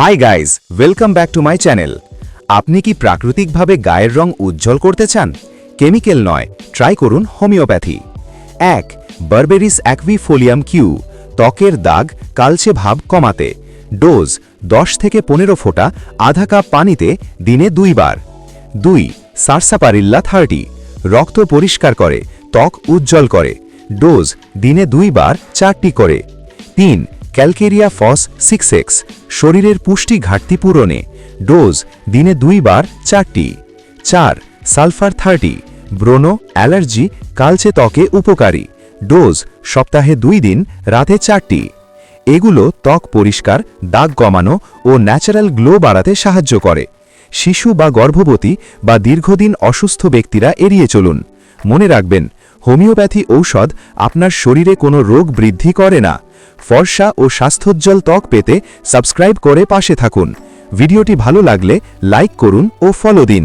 Hi guys, welcome back to my channel. আপনি কি প্রাকৃতিকভাবে গায়ের রং উজ্জ্বল করতে চান? কেমিক্যাল নয়, ট্রাই করুন হোমিওপ্যাথি। 1. বারবেরিস অ্যাকুইফোলিয়াম কিউ, ত্বকের দাগ, কালচে ভাব কমাতে। ডোজ 10 থেকে 15 ফোঁটা আধা কাপ পানিতে দিনে 2 বার। 2. সারসাপারিল্লা 30, রক্ত পরিষ্কার করে, ত্বক উজ্জ্বল করে। ডোজ দিনে 2 বার 4টি করে। 3. ক্যালকেরিয়া ফস 6x, শরীরের পুষ্টি ঘাটতি পূরণে। ডোজ দিনে 2 বার 4টি। 4. সালফার 30, ব্রণ, অ্যালার্জি, কালচে ত্বকে উপকারী। ডোজ সপ্তাহে 2 দিন, রাতে 4টি। এগুলো ত্বক পরিষ্কার, দাগ কমানো ও ন্যাচারাল গ্লো বাড়াতে সাহায্য করে। শিশু বা গর্ভবতী বা দীর্ঘদিন অসুস্থ ব্যক্তিরা এড়িয়ে চলুন। মনে রাখবেন, হোমিওপ্যাথি ঔষধ আপনার শরীরে কোনো রোগ বৃদ্ধি করে না। ফর্সা ও স্বাস্থ্যোজ্জ্বল ত্বক পেতে সাবস্ক্রাইব করে পাশে থাকুন। ভিডিওটি ভালো লাগলে লাইক করুন ও ফলো দিন।